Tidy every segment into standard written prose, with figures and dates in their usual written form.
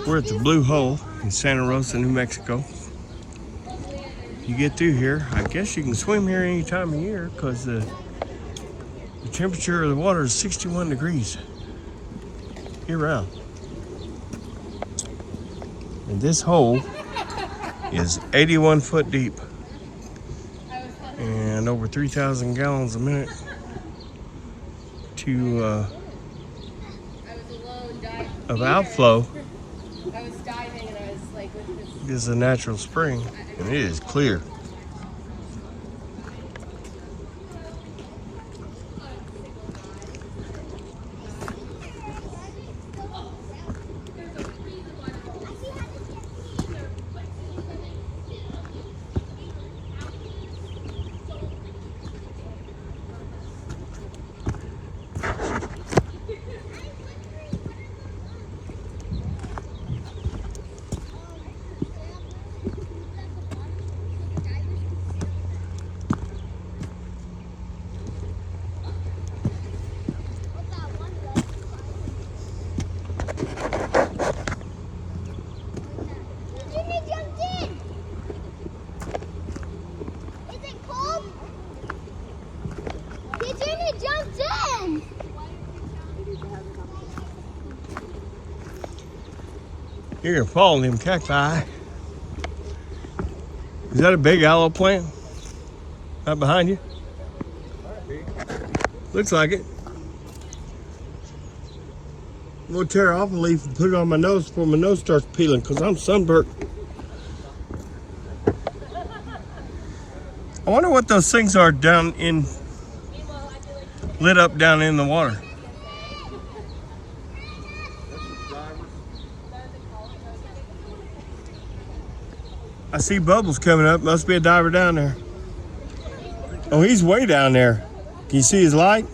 We're at the Blue Hole in Santa Rosa, New Mexico. You get through here, I guess you can swim here any time of year because the temperature of the water is 61 degrees year round. And this hole is 81 foot deep and over 3,000 gallons a minute of outflow. This is a natural spring and it is clear. You're gonna fall in them cacti. Is that a big aloe plant? Right behind you? Looks like it. I'm gonna tear off a leaf and put it on my nose before my nose starts peeling because I'm sunburnt. I wonder what those things are down in, lit up down in the water. I see bubbles coming up. Must be a diver down there. Oh, he's way down there. Can you see his light?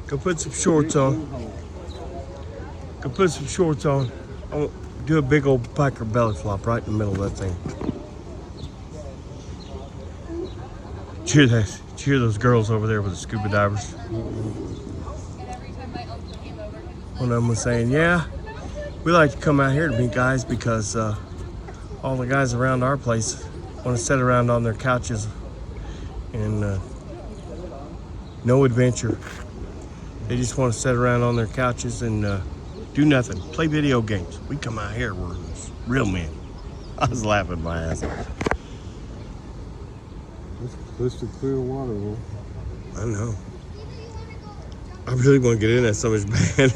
Go put some shorts on. Go put some shorts on. I'll do a big old piker belly flop right in the middle of that thing. Cheer those girls over there with the scuba divers. One of them was saying, yeah, we like to come out here to meet guys because all the guys around our place want to sit around on their couches and no adventure. They just want to sit around on their couches and do nothing, play video games. We come out here, we're real men. I was laughing my ass off. That's crystal clear water, man. I know. I really want to get in that so much bad.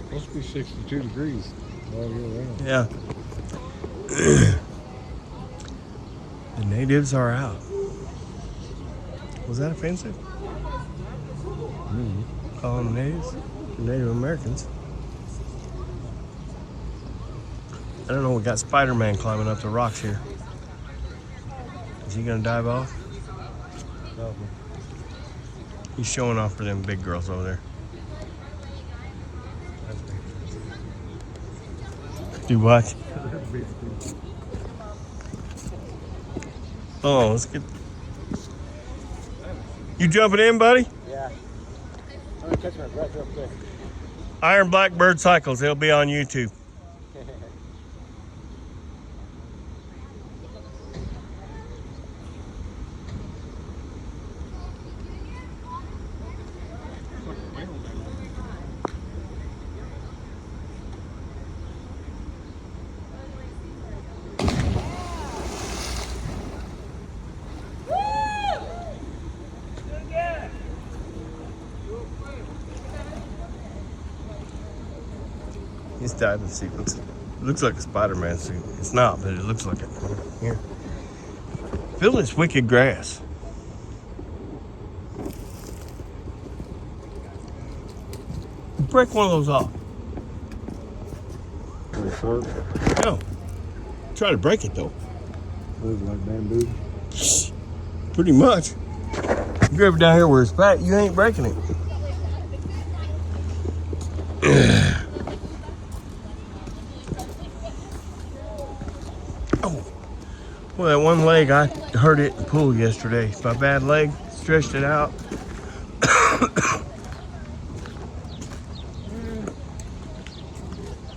Must be 62 degrees all year round. Yeah. The natives are out. Was that offensive? Calling them natives? Native Americans. I don't know, we got Spider-Man climbing up the rocks here. Is he gonna dive off? Probably. He's showing off for them big girls over there. Do what? Oh, let's get... You jumping in, buddy? Yeah. I'm gonna catch my breath real quick. Iron Blackbird Cycles, it'll be on YouTube. His diving sequence. It looks like a Spider-Man suit. It's not, but it looks like it. Here. Feel this wicked grass. Break one of those off. No. Try to break it though. Looks like bamboo. Pretty much. If you're ever down here where it's flat, you ain't breaking it. Oh, well, that one leg, I hurt it and pulled yesterday. It's my bad leg, stretched it out.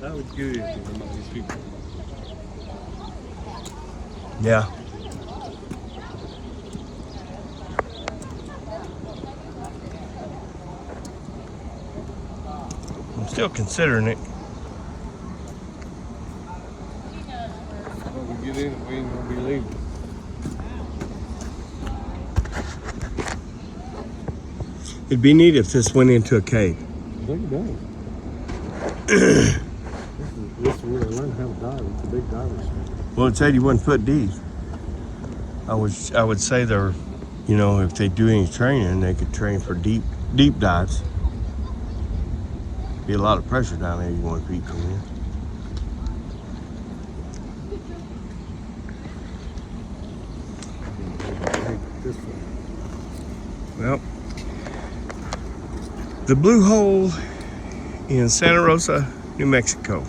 That was good if you remember these people. Yeah. I'm still considering it. When we get in it, we ain't gonna be leaving. It'd be neat if this went into a cave. I think it does. This is where they learn how to dive. It's a big diving spot. Well, it said you wouldn't put deep. I would say they're, you know, if they do any training, they could train for deep dives. Be a lot of pressure down there. You want feet come in. This way. Well, the Blue Hole in Santa Rosa, New Mexico.